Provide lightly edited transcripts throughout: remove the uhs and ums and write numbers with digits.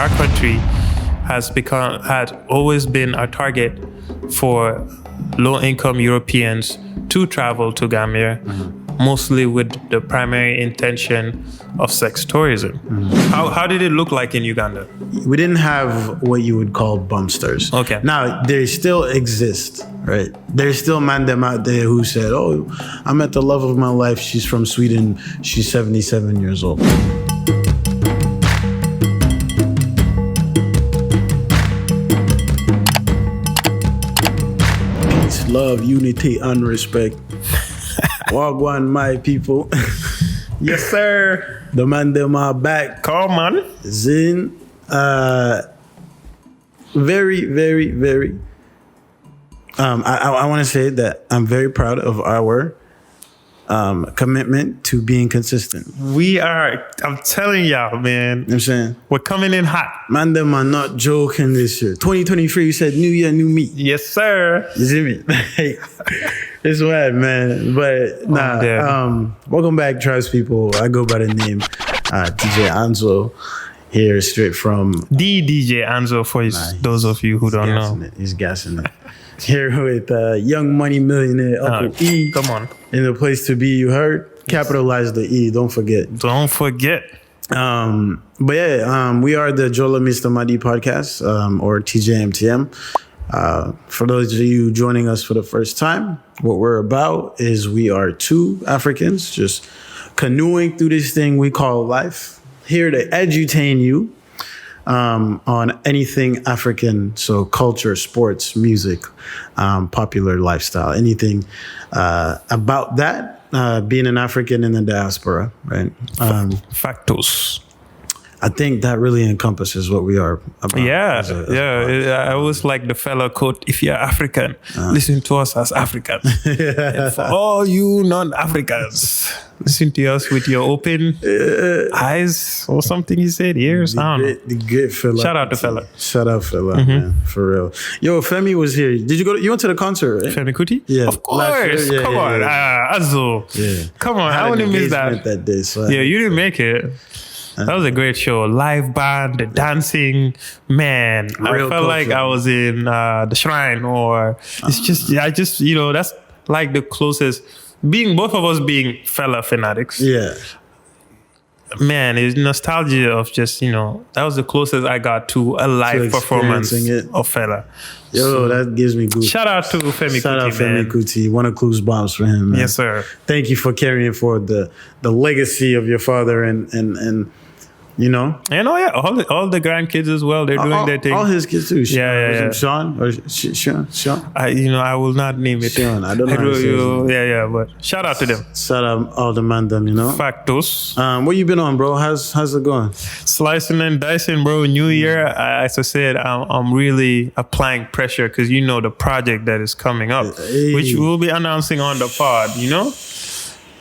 our country had always been a target for low-income Europeans to travel to Gambia, mostly with the primary intention of sex tourism. How did it look like in Uganda? We didn't have what you would call bumpsters. Okay. Now, they still exist, right? There's still man them out there who said, oh, I met the love of my life. She's from Sweden. She's 77 years old. Peace, love, unity, and respect. Wagwan, my people. Yes, sir. The man them are back. Come on. Zin, very, very, very. I want to say that I'm very proud of our commitment to being consistent. We are, I'm telling y'all, man. You know what I'm saying? We're coming in hot. Man, them are not joking this year. 2023, you said new year, new me. Yes, sir. You see me? It's wild, man. But welcome back, Tribes people. I go by the name DJ Anzo. Here, straight from the DJ Anzo for those of you who don't know. He's gassing it. Here with young money millionaire Uncle E. Come on. In the place to be, you heard? Capitalize the E, don't forget. Don't forget. But yeah, we are the Jola Mr. Madi podcast, or TJMTM. For those of you joining us for the first time, what we're about is we are two Africans just canoeing through this thing we call life, here to edutain you on anything African, so culture, sports, music, popular lifestyle, anything about that, being an African in the diaspora, right? Factos. I think that really encompasses what we are about. I always like the fella quote, if you're African, listen to us as Africans. And for all you non-Africans, listen to us with your open eyes or something he said, ears. The great fella. Shout out to fella. Shout out fella, man, for real. Yo, Femi was here. Did you go? You went to the concert, right? Femi Kuti? Yeah. Of course. Come on. Azo. Yeah. Come on. I wouldn't miss that. That day, so yeah, you didn't make it. That was a great show. Live band, the dancing, man. I felt like I was in the shrine, or it's just, that's like the closest. Both of us being fella fanatics. Yeah. Man, it's nostalgia of just, that was the closest I got to a live performance of fella. Yo, that gives me goosebumps. Shout out to Femi Kuti, Shout out Femi Kuti. One of Clues bombs for him, man. Yes, sir. Thank you for carrying forward the legacy of your father and And all the grandkids as well. They're doing their thing. All his kids too. Yeah. Sean or Sean. I will not name it. Sean. I don't know. But shout out to them. Shout out all the man them. Factos. What you been on, bro? How's it going? Slicing and dicing, bro. New year. As I said, I'm really applying pressure because the project that is coming up, which we'll be announcing on the pod.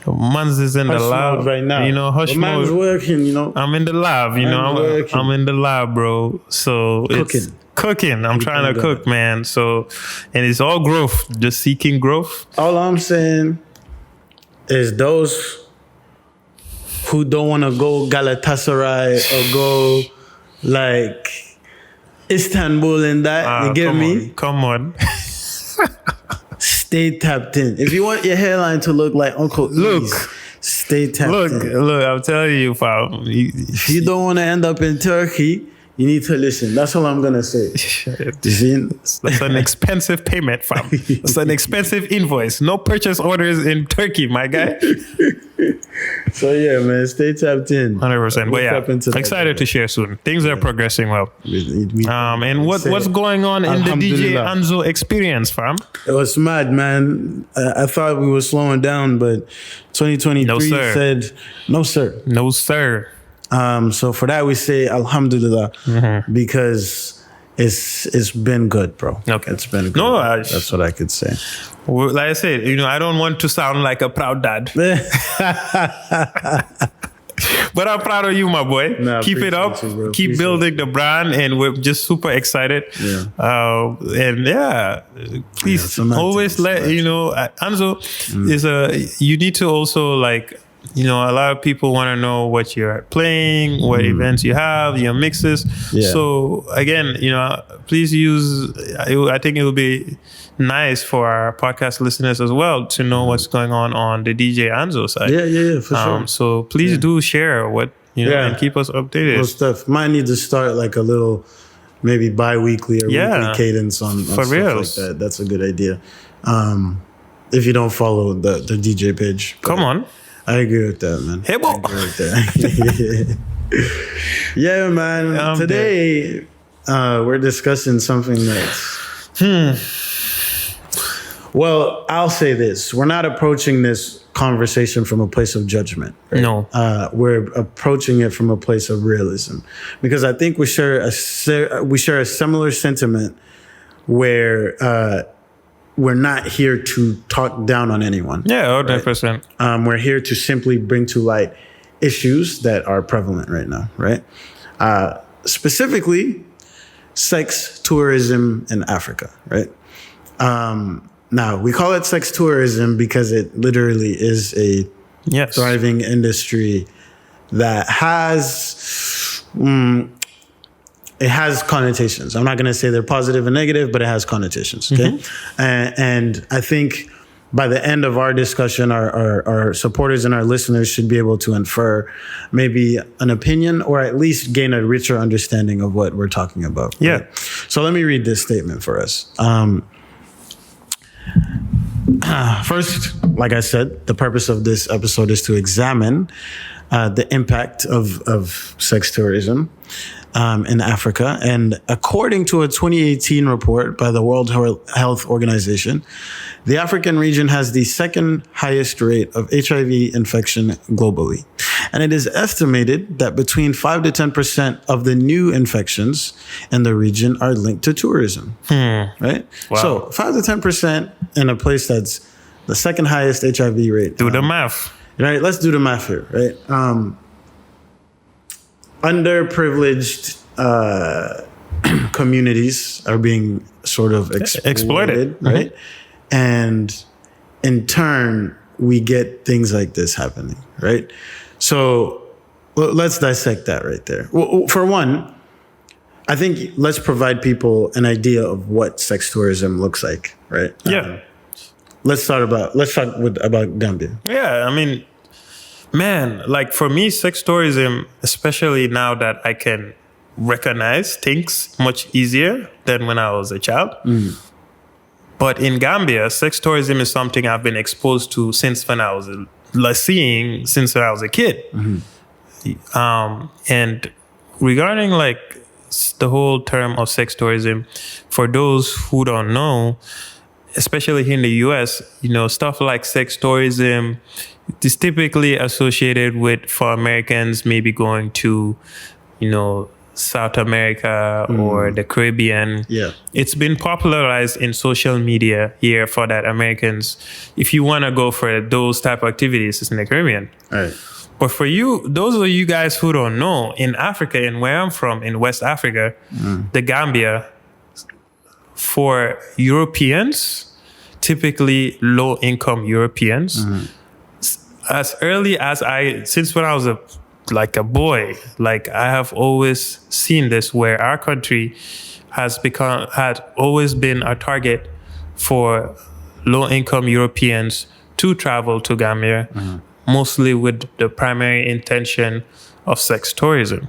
Man's is in the lab right now. Hush man's mode. working, I'm in the lab, I'm in the lab, bro. So it's cooking. I'm trying to cook, man. So, and it's all growth, just seeking growth. All I'm saying is those who don't want to go Galatasaray or go like Istanbul and that, you get me? Come on. Stay tapped in. If you want your hairline to look like Uncle E's, stay tapped in. Look, I'm telling you, fam. If you don't want to end up in Turkey, you need to listen. That's all I'm going to say. That's an expensive payment, fam. That's an expensive invoice. No purchase orders in Turkey, my guy. So yeah, man, stay tapped in. 100%. But yeah, excited to share soon. Things are progressing well. And what's going on in the DJ Anzo experience, fam? It was mad, man. I thought we were slowing down, but 2023 said no, sir. No, sir. So for that we say Alhamdulillah, because it's been good, bro. Okay, it's been good. No, that's what I could say. Like I said, I don't want to sound like a proud dad. But I'm proud of you, my boy. Keep it up. Keep building the brand, and we're just super excited. Yeah. Please always let Anzo is you need to also a lot of people want to know what you're playing, what events you have, your mixes. Yeah. So again, please use. I think it will be nice for our podcast listeners as well to know what's going on the DJ Anzo side. Yeah, for sure. So please do share what and keep us updated. Those stuff might need to start like a little, maybe bi-weekly or weekly cadence on for stuff real. like that. That's a good idea. If you don't follow the DJ page, come on. I agree with that, man. Hey, I agree with that. Yeah, man. Today, we're discussing something that's... Well, I'll say this. We're not approaching this conversation from a place of judgment. Right? No. We're approaching it from a place of realism. Because I think we share a similar sentiment where... we're not here to talk down on anyone. Yeah, 100%. Right? We're here to simply bring to light issues that are prevalent right now, right? Specifically, sex tourism in Africa, right? Now, we call it sex tourism because it literally is a thriving industry that has... it has connotations. I'm not going to say they're positive and negative, but it has connotations. Okay. And I think by the end of our discussion, our supporters and our listeners should be able to infer maybe an opinion or at least gain a richer understanding of what we're talking about. Yeah. Right? So let me read this statement for us. First, like I said, the purpose of this episode is to examine the impact of sex tourism in Africa. And according to a 2018 report by the World Health Organization, the African region has the second highest rate of HIV infection globally. And it is estimated that between 5 to 10% of the new infections in the region are linked to tourism. Right? Wow. So 5 to 10% in a place that's the second highest HIV rate. Do the math. Right? Let's do the math here, right? Underprivileged communities are being sort of exploited, right? And in turn, we get things like this happening, right? So let's dissect that right there. Well, for one, I think let's provide people an idea of what sex tourism looks like, right? Yeah. Let's talk about Gambia. Yeah, I mean, man, like for me, sex tourism, especially now that I can recognize things much easier than when I was a child. But in Gambia, sex tourism is something I've been exposed to since when I was a kid. And regarding like the whole term of sex tourism, for those who don't know, especially here in the US, stuff like sex tourism is typically associated with, for Americans, maybe going to, South America or the Caribbean. Yeah. It's been popularized in social media here for that Americans, if you want to go for those type of activities, it's in the Caribbean. Right. But for you, those of you guys who don't know, in Africa, and where I'm from, in West Africa, the Gambia, for Europeans, typically low-income Europeans, as early as since when I was a boy, I have always seen this, where our country had always been a target for low-income Europeans to travel to Gambia, mostly with the primary intention of sex tourism.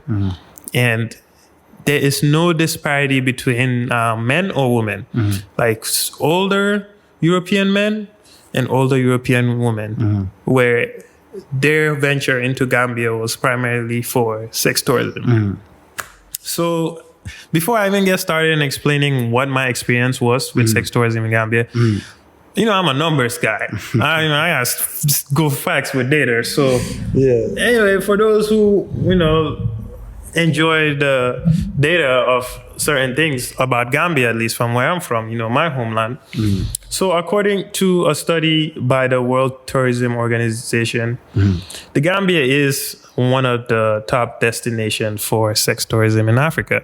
And there is no disparity between men or women, like older European men and older European women, where their venture into Gambia was primarily for sex tourism. So before I even get started in explaining what my experience was with sex tourism in Gambia, I'm a numbers guy. I got to go facts with data. So anyway, for those who, enjoy the data of certain things about Gambia, at least from where I'm from, my homeland. So according to a study by the World Tourism Organization, the Gambia is one of the top destinations for sex tourism in Africa.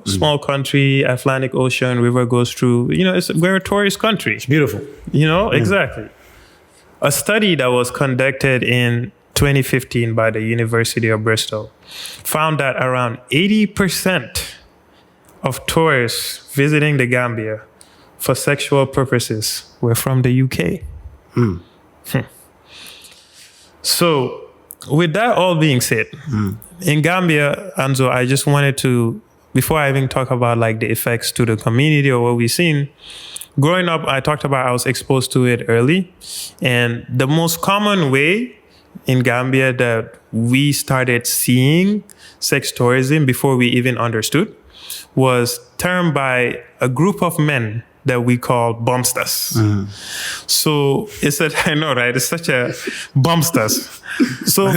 Small country, Atlantic Ocean, river goes through, we're a tourist country. It's beautiful. Exactly. A study that was conducted in 2015 by the University of Bristol found that around 80% of tourists visiting the Gambia for sexual purposes were from the UK. So, with that all being said, in Gambia, Anzo, I just wanted to, before I even talk about like the effects to the community or what we've seen, growing up, I talked about I was exposed to it early. And the most common way in Gambia that we started seeing sex tourism before we even understood was termed by a group of men that we call bumpsters. So it's I know, right? It's such a bumpsters. So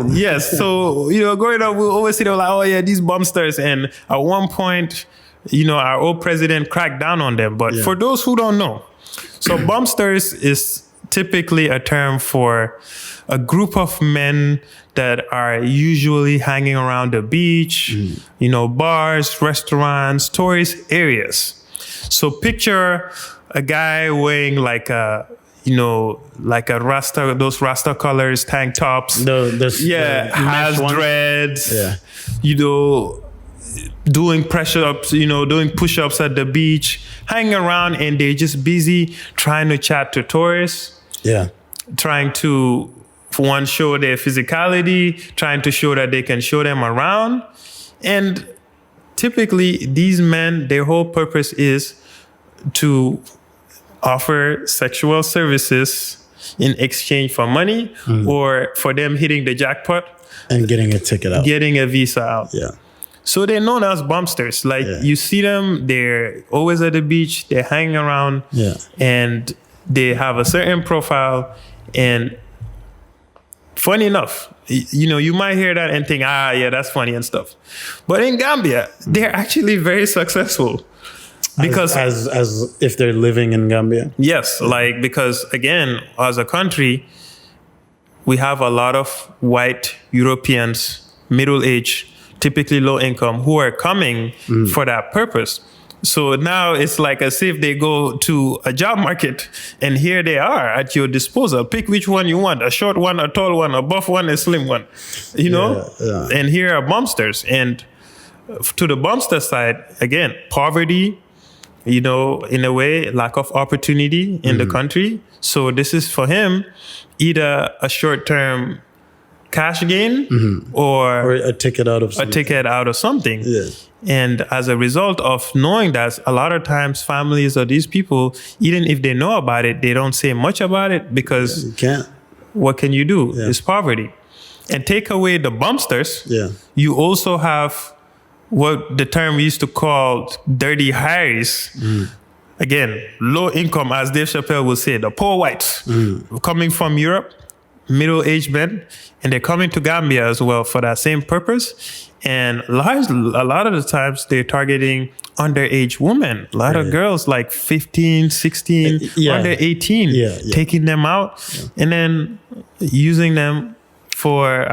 yes, so growing up, we always see them like, oh yeah, these bumpsters. And at one point, our old president cracked down on them. But for those who don't know, so bumpsters is typically a term for a group of men that are usually hanging around the beach, bars, restaurants, tourist areas. So picture a guy wearing like a Rasta, those Rasta colors, tank tops. Has dreads. Doing press-ups, doing push-ups at the beach, hanging around, and they're just busy trying to chat to tourists. Trying to, for one, show their physicality, trying to show that they can show them around. And typically, these men, their whole purpose is to offer sexual services in exchange for money or for them hitting the jackpot. And getting a ticket out. Getting a visa out. So they're known as bumpsters. Like you see them, they're always at the beach, they're hanging around, and they have a certain profile. And funny enough, you might hear that and think, that's funny and stuff. But in Gambia, they're actually very successful. Because as if they're living in Gambia? Yes, because again, as a country, we have a lot of white Europeans, middle-aged, typically low income, who are coming for that purpose. So now it's like as if they go to a job market and here they are at your disposal. Pick which one you want, a short one, a tall one, a buff one, a slim one, And here are bumpsters. And to the bumpster side, again, poverty, in a way, lack of opportunity in the country. So this is for him either a short-term cash gain or a ticket out of something. And as a result of knowing that, a lot of times families or these people, even if they know about it, they don't say much about it because you can't. What can you do? It's poverty. And take away the bumpsters, you also have what the term we used to call dirty Harrys. Again, low income, as Dave Chappelle would say, the poor whites coming from Europe, middle-aged men, and they're coming to Gambia as well for that same purpose. And a lot of the times they're targeting underage women. A lot of girls like 15, 16, under 18, taking them out and then using them for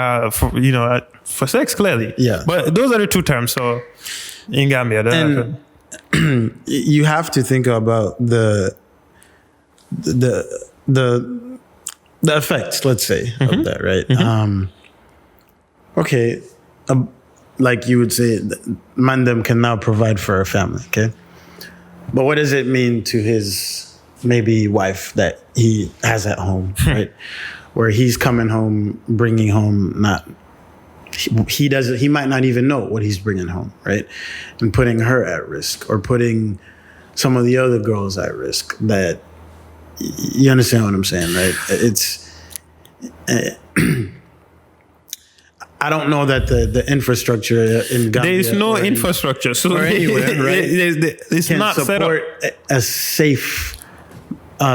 sex, clearly. But those are the two terms. So in Gambia, you have to think about the effects, let's say, of that, right? Okay, like you would say, Mandem can now provide for a family, okay? But what does it mean to his maybe wife that he has at home, right? Where he's coming home, bringing home he might not even know what he's bringing home, right? And putting her at risk or putting some of the other girls at risk. That, you understand what I'm saying, right? It's, I don't know that the infrastructure in Gambia, there is no infrastructure, so or anywhere, right? It's not set up a safe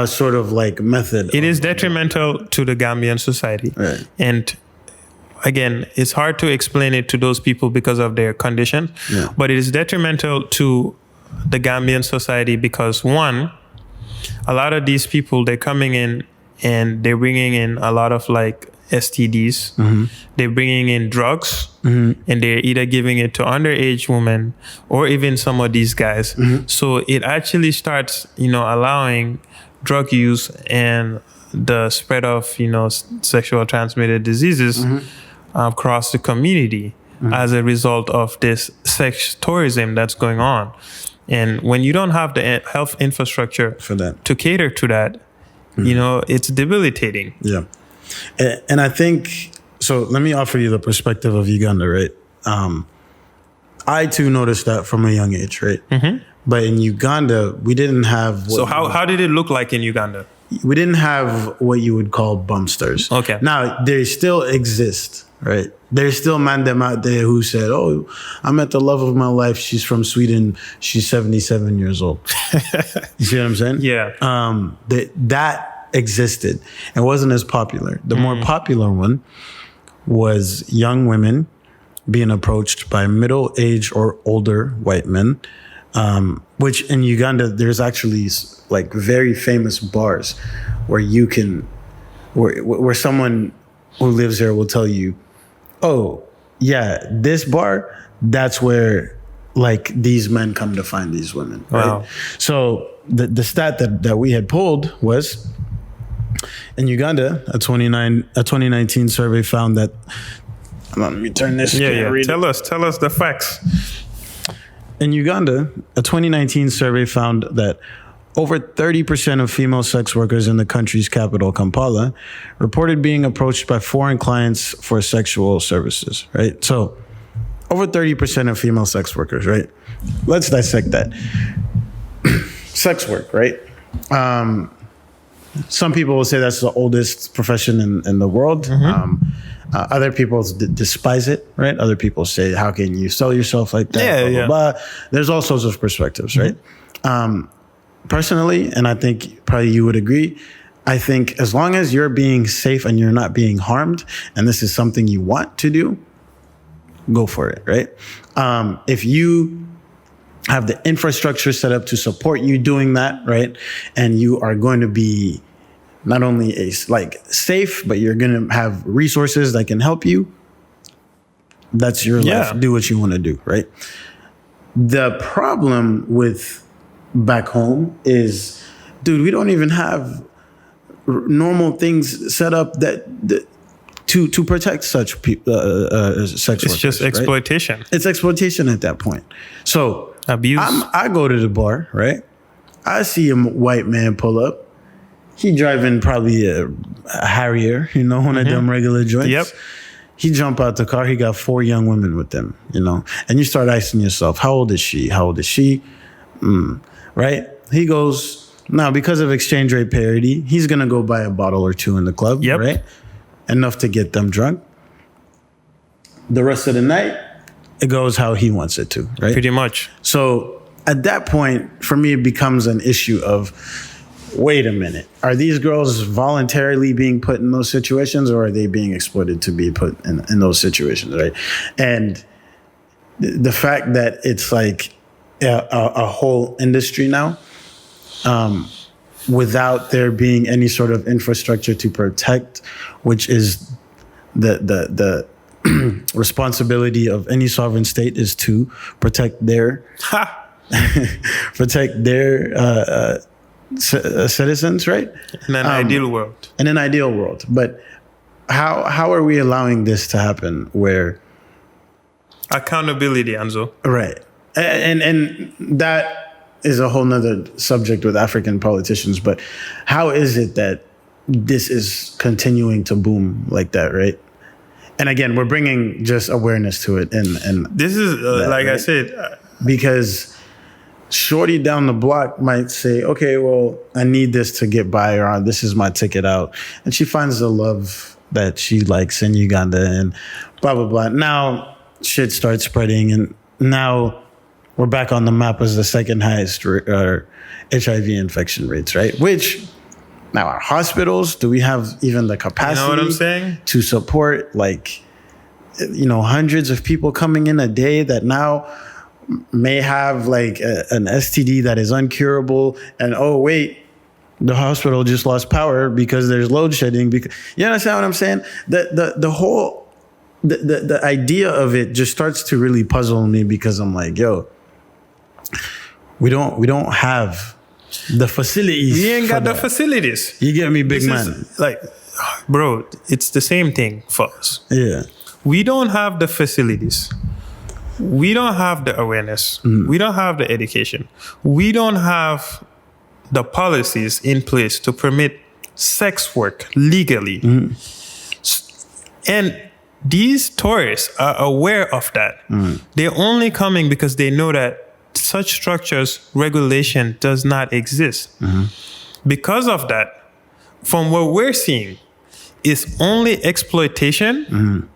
sort of like method. It is detrimental to the Gambian society, right? And again, it's hard to explain it to those people because of their condition, but it is detrimental to the Gambian society because, one, a lot of these people, they're coming in and they're bringing in a lot of like STDs. They're bringing in drugs, and they're either giving it to underage women or even some of these guys. So it actually starts, allowing drug use and the spread of, sexual transmitted diseases across the community as a result of this sex tourism that's going on. And when you don't have the health infrastructure for that to cater to that, it's debilitating. Yeah. And I think, so let me offer you the perspective of Uganda, right? I too noticed that from a young age, right? But in Uganda, we didn't have... So how did it look like in Uganda? We didn't have what you would call bumpsters. Okay. Now, they still exist, right? There's still man them out there who said, oh, I met the love of my life. She's from Sweden. She's 77 years old. You see what I'm saying? Yeah. That existed. It wasn't as popular. The more popular one was young women being approached by middle-aged or older white men, which in Uganda, there's actually like very famous bars where you can, where someone who lives there will tell you, oh, yeah, this bar, that's where like these men come to find these women. Right? Wow. So the stat that we had pulled was in Uganda, a 2019 survey found that, let me turn this. Tell us the facts. In Uganda, a 2019 survey found that over 30% of female sex workers in the country's capital, Kampala, reported being approached by foreign clients for sexual services, right? So over 30% of female sex workers, right? Let's dissect that. Sex work, right? Some people will say that's the oldest profession in the world. Other people despise it, right? Other people say, how can you sell yourself like that? Blah, blah, blah. There's all sorts of perspectives, right? Personally, and I think probably you would agree, I think as long as you're being safe and you're not being harmed, and this is something you want to do, go for it, right? If you have the infrastructure set up to support you doing that, right? And you are going to be not only safe, but you're going to have resources that can help you. That's your life. Do what you want to do, right? The problem with back home is, dude, we don't even have normal things set up that to protect such people, sex workers. It's just exploitation. Right? It's exploitation at that point. So abuse. I go to the bar, right? I see a white man pull up. He driving probably a Harrier, one of them regular joints. Yep. He jump out the car. He got 4 young women with him, and you start asking yourself, how old is she? How old is she? Right? He goes, now because of exchange rate parity, he's going to go buy a bottle or 2 in the club, right? Enough to get them drunk. The rest of the night, it goes how he wants it to, right? Pretty much. So at that point, for me, it becomes an issue of, wait a minute, are these girls voluntarily being put in those situations, or are they being exploited to be put in those situations, right? And the fact that it's like a whole industry now, without there being any sort of infrastructure to protect, which is the responsibility of any sovereign state, is to protect their citizens, right? In an ideal world. In an ideal world, but how are we allowing this to happen? Where accountability, Anzo. Right, and that is a whole nother subject with African politicians. But how is it that this is continuing to boom like that, right? And again, we're bringing just awareness to it, and this is like I said, because shorty down the block might say, okay, well, I need this to get by, or this is my ticket out. And she finds the love that she likes in Uganda and blah, blah, blah. Now shit starts spreading, and now we're back on the map as the second highest HIV infection rates, right? Which now our hospitals, do we have even the capacity what I'm saying? To support hundreds of people coming in a day that now may have like an STD that is uncurable, and oh wait, the hospital just lost power because there's load shedding. Because you understand what I'm saying? The whole the idea of it just starts to really puzzle me, because I'm like, yo, we don't have The facilities. We ain't got for the that. facilities. You get me, big This man. is like, bro, it's the same thing for us. Yeah. We don't have the facilities. We don't have the awareness. We don't have the education. We don't have the policies in place to permit sex work legally. And these tourists are aware of that. They're only coming because they know that such structures, regulation does not exist. Because of that, from what we're seeing, is only exploitation,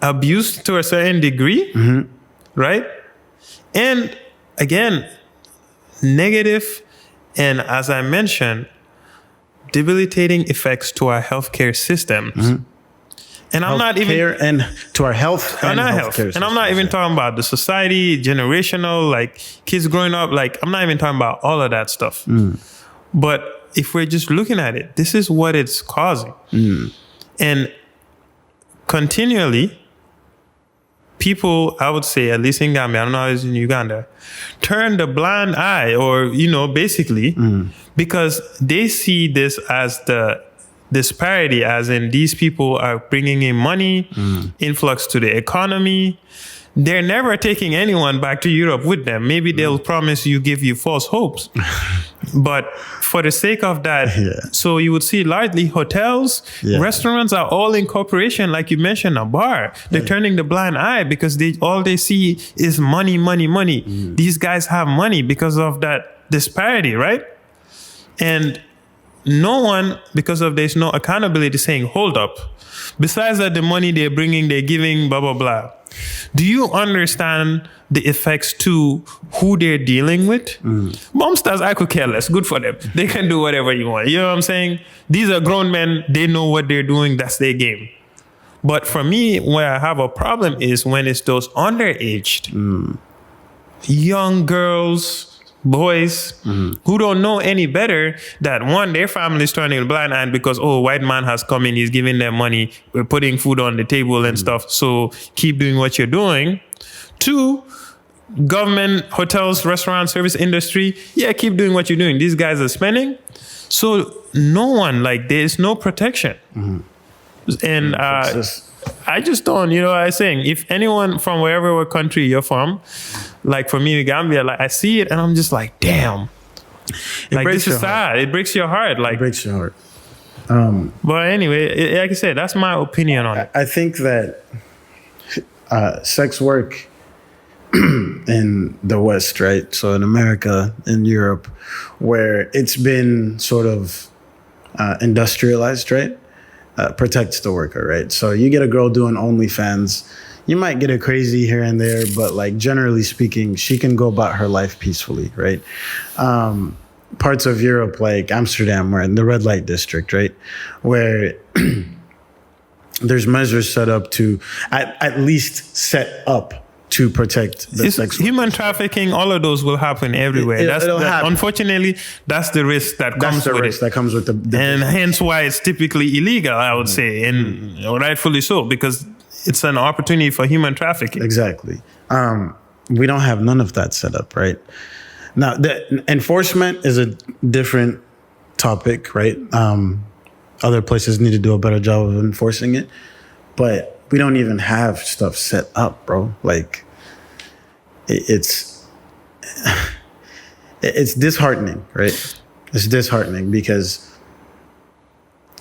abuse to a certain degree, right? And again, negative and, as I mentioned, debilitating effects to our healthcare systems. And I'm not even Care and to our health and healthcare. and I'm not even talking about the society, generational, like kids growing up. Like, I'm not even talking about all of that stuff. But if we're just looking at it, this is what it's causing. And continually, people, I would say, at least in Gambia, I don't know how it is in Uganda, turn the blind eye, or, basically, because they see this as the disparity, as in these people are bringing in money, influx to the economy. They're never taking anyone back to Europe with them. Maybe they'll promise you, give you false hopes. But for the sake of that, so you would see largely hotels, restaurants are all in corporation, like you mentioned, a bar. They're turning the blind eye because all they see is money, money, money. These guys have money because of that disparity, right? And no one, because of there's no accountability, saying, hold up. Besides that, the money they're bringing, they're giving, blah, blah, blah. Do you understand the effects to who they're dealing with? Bombsters, I could care less. Good for them. They can do whatever you want. You know what I'm saying? These are grown men. They know what they're doing. That's their game. But for me, where I have a problem is when it's those underaged, young girls, boys who don't know any better, that one, their family is turning a blind eye because, white man has come in, he's giving them money, we're putting food on the table and stuff, so keep doing what you're doing. Two, government, hotels, restaurant, service industry, keep doing what you're doing. These guys are spending. So no one, there's no protection. And I just don't, I was saying, if anyone from wherever country you're from, like for me in Gambia, I see it and I'm just like, damn. This is sad. It breaks your heart. It breaks your heart. But anyway, like I said, that's my opinion on it. I think that sex work in the West, right? So in America, in Europe, where it's been sort of industrialized, right? Protects the worker, right? So you get a girl doing OnlyFans, you might get a crazy here and there, but generally speaking, she can go about her life peacefully, right? Parts of Europe, like Amsterdam, we're in the red light district, right? Where there's measures set up to at least set up to protect the sex workers. Human trafficking, all of those will happen everywhere. It'll happen. Unfortunately, that's the risk that comes with it. That comes with the and hence why it's typically illegal, I would say, and rightfully so, because it's an opportunity for human trafficking. Exactly. We don't have none of that set up, right? Now, the enforcement is a different topic, right? Other places need to do a better job of enforcing it, but we don't even have stuff set up, bro. It's disheartening, right? It's disheartening because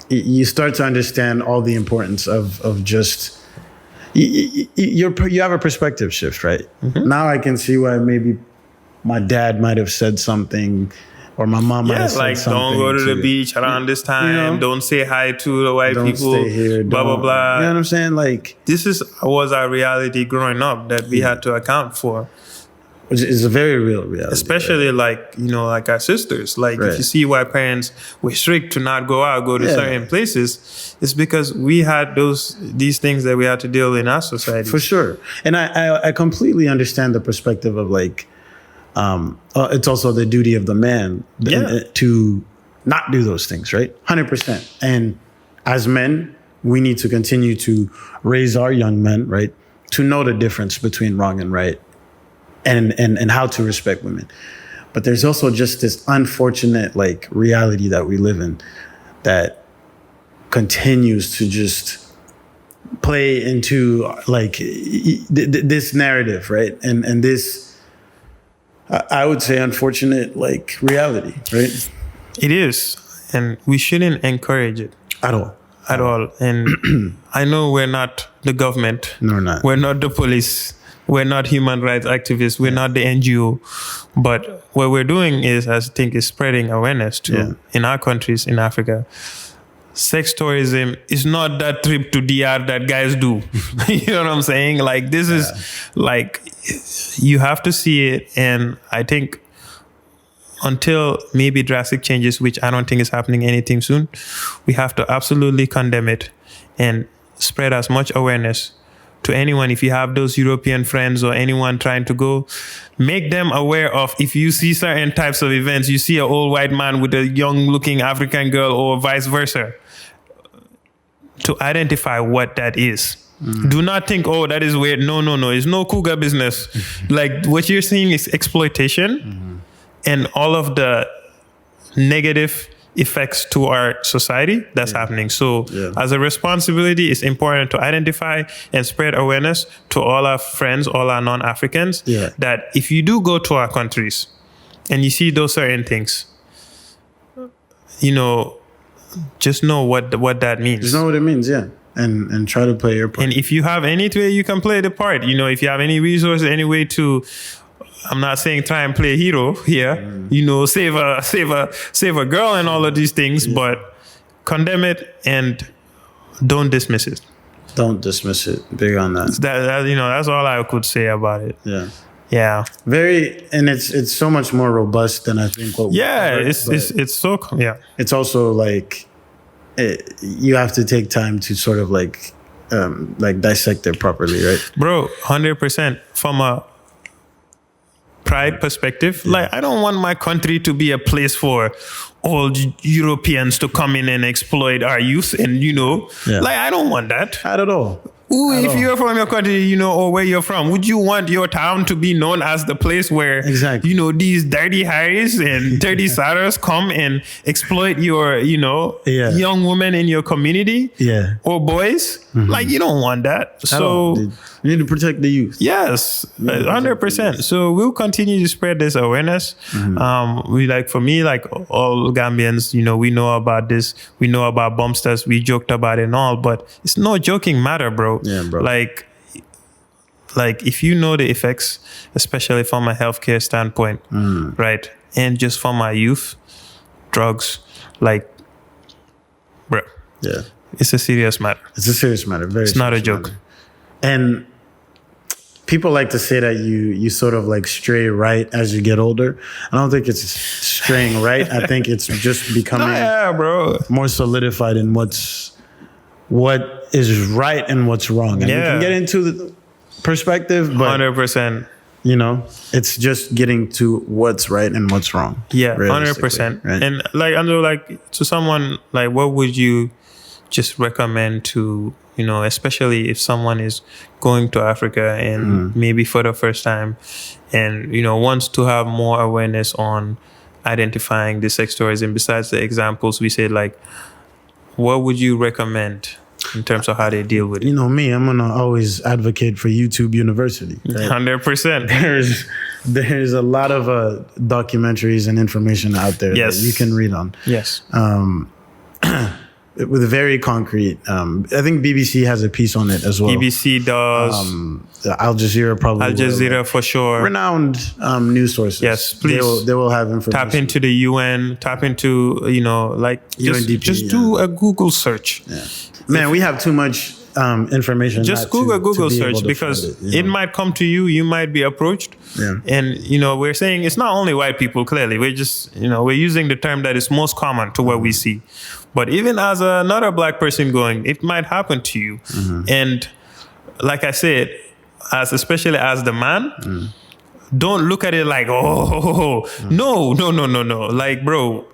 you start to understand all the importance of just you have a perspective shift, right? Now I can see why maybe my dad might have said something, or my mom might have said something. Don't go to the beach around this time. Don't say hi to the white people. Don't stay here. Blah, blah, blah. You know what I'm saying? This was our reality growing up that we had to account for. Which is a very real reality. Especially like our sisters. If you see why parents were strict to not go out, go to certain places, it's because we had these things that we had to deal with in our society. For sure. And I completely understand the perspective of it's also the duty of the man to not do those things, right? 100%. And as men, we need to continue to raise our young men, right? To know the difference between wrong and right and how to respect women. But there's also just this unfortunate like reality that we live in that continues to just play into like this narrative, right? And this, I would say, unfortunate like reality, right? It is, and we shouldn't encourage it At all. And I know we're not the government. No, we're not. We're not the police. We're not human rights activists. We're not the NGO. But what we're doing is, I think, is spreading awareness to in our countries in Africa. Sex tourism is not that trip to DR that guys do. You know what I'm saying? Like, this is like, you have to see it. And I think until maybe drastic changes, which I don't think is happening anytime soon, we have to absolutely condemn it and spread as much awareness to anyone. If you have those European friends or anyone trying to go, make them aware of, if you see certain types of events, you see an old white man with a young looking African girl or vice versa, to identify what that is. Do not think, oh, that is weird. No. It's no cougar business. Like, what you're seeing is exploitation and all of the negative effects to our society that's happening. So as a responsibility, it's important to identify and spread awareness to all our friends, all our non-Africans, that if you do go to our countries and you see those certain things, you know, just know what that means. Just know what it means, and try to play your part. And if you have any way you can play the part, you know, if you have any resources, any way to, I'm not saying try and play a hero here, you know, save a girl and all of these things, but condemn it and don't dismiss it. Don't dismiss it. Big on that. That you know, that's all I could say about it. Yeah. Very, and it's so much more robust than I think what. It's so It's also like you have to take time to sort of like dissect it properly, right? Bro, 100% from a pride perspective. Like, I don't want my country to be a place for all Europeans to come in and exploit our youth, and you know, like, I don't want that. Not at all. If you're from your country, you know, or where you're from, would you want your town to be known as the place where, you know, these dirty Harrys and dirty Sarahs come and exploit your, you know, young women in your community or boys? Like, you don't want that. So you need to protect the youth. Yes, 100%. So we'll continue to spread this awareness. We, like, for me, like all Gambians, you know, we know about this. We know about Bumpsters. We joked about it and all, but it's no joking matter, bro. Yeah, bro. Like if you know the effects, especially from a healthcare standpoint, right, and just from our youth, drugs, like, bro, it's a serious matter. It's a serious matter. It's not a joke. Matter. And people like to say that you sort of like stray right as you get older. I don't think it's straying right. I think it's just becoming more solidified in what is right and what's wrong. And we can get into the perspective, but 100%. You know, it's just getting to what's right and what's wrong. Yeah, 100%. Right? And like, Andrew, like, to someone, like, what would you just recommend to, you know, especially if someone is going to Africa and maybe for the first time and, you know, wants to have more awareness on identifying the sex tourism, besides the examples we said, like, what would you recommend in terms of how they deal with it? You know me, I'm going to always advocate for YouTube University. Right? 100%. There's a lot of documentaries and information out there that you can read on. Yes. With very concrete, I think BBC has a piece on it as well. BBC does. Al Jazeera probably. Al Jazeera for sure. Renowned news sources. Yes, please. They will have information. Tap into the UN. Tap into, you know, like, just do a Google search. Yeah. Man, we have too much information. Just Google search, because it might come to you. You might be approached. Yeah. And, you know, we're saying it's not only white people, clearly. We're just, you know, we're using the term that is most common to what we see. But even as another black person going, it might happen to you. And like I said, especially as the man, don't look at it like, no. Like, bro,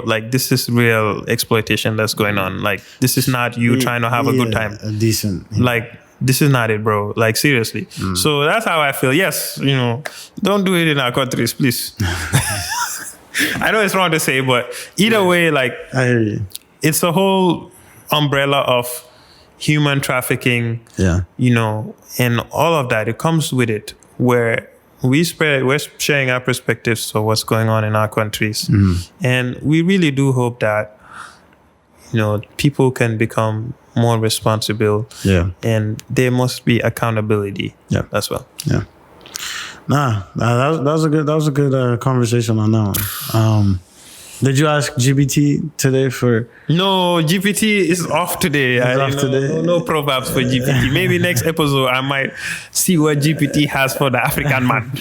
like, this is real exploitation that's going on. Like, this is not you trying to have a good time. Decent. Like, this is not it, bro. Like, seriously. So that's how I feel. Yes, don't do it in our countries, please. I know it's wrong to say, but either way, like, I hear you. It's a whole umbrella of human trafficking, and all of that. It comes with it, where we're sharing our perspectives of what's going on in our countries. And we really do hope that, people can become more responsible. Yeah. And there must be accountability as well. Yeah. That was a good conversation on that one. Did you ask GPT today for? No, GPT is off today. No proverbs for GPT. Maybe next episode I might see what GPT has for the African man.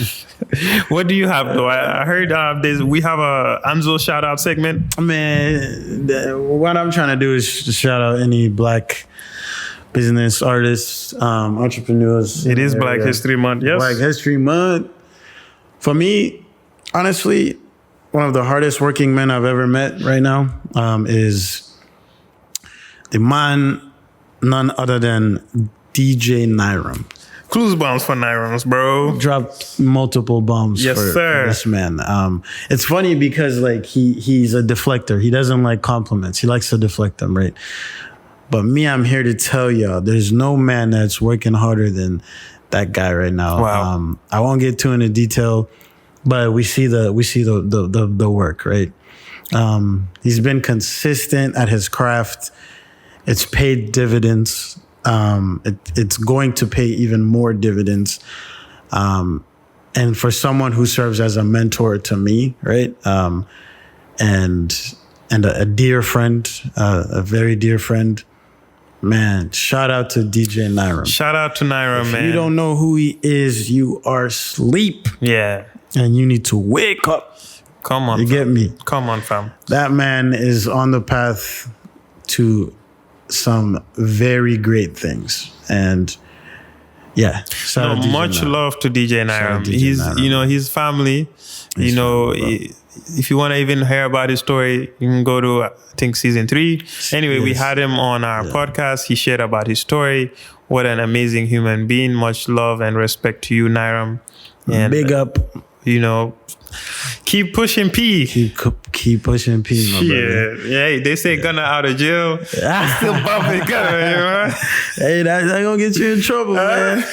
What do you have though? I heard we have a Anzo shout out segment. Man, what I'm trying to do is shout out any Black business artists, entrepreneurs. It is Black History Month. Yes, Black History Month. For me, honestly, one of the hardest working men I've ever met right now is the man, none other than DJ Nayiram. Clues bombs for Nayiram, bro. Dropped multiple bombs for this man. It's funny because like he's a deflector. He doesn't like compliments. He likes to deflect them, right? But me, I'm here to tell y'all, there's no man that's working harder than that guy right now. Wow. I won't get too into detail, but we see the work, right? He's been consistent at his craft. It's paid dividends. It's going to pay even more dividends. And for someone who serves as a mentor to me, right? And a dear friend, a very dear friend. Man, shout out to DJ Nayiram. Shout out to Nayiram, man. If you don't know who he is, you are asleep. Yeah. And you need to wake up. Come on, you get me? Come on, fam. That man is on the path to some very great things. And yeah, much love to DJ Nayiram. His family, if you want to even hear about his story, you can go to, I think, season 3. Anyway, we had him on our podcast. He shared about his story. What an amazing human being. Much love and respect to you, Nayiram. And big up. Keep pushing P. Keep pushing P, my brother. Yeah, they say Gunna out of jail. Still bumping Gunna, Hey, that's gonna get you in trouble, man.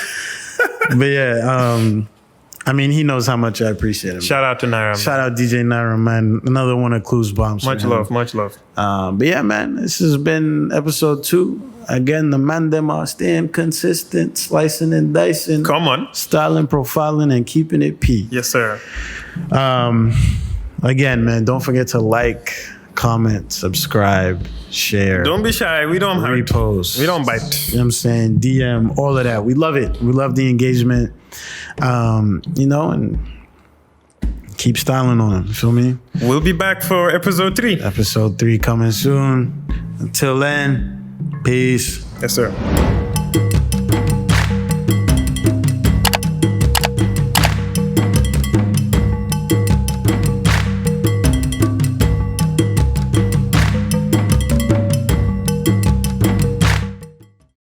But yeah, I mean, he knows how much I appreciate him. Shout out to Nayiram. Shout out DJ Nayiram, man. Another one of Clues bombs. Much love. But yeah, man, this has been episode 2. Again, the man them are staying consistent, slicing and dicing. Come on. Styling, profiling, and keeping it P. Yes, sir. Again, man, don't forget to like, comment, subscribe, share. Don't be shy. We don't repost. We don't bite. You know what I'm saying? DM, all of that. We love it. We love the engagement. And keep styling on them. You feel me? We'll be back for episode 3. Episode 3 coming soon. Until then, peace. Yes, sir.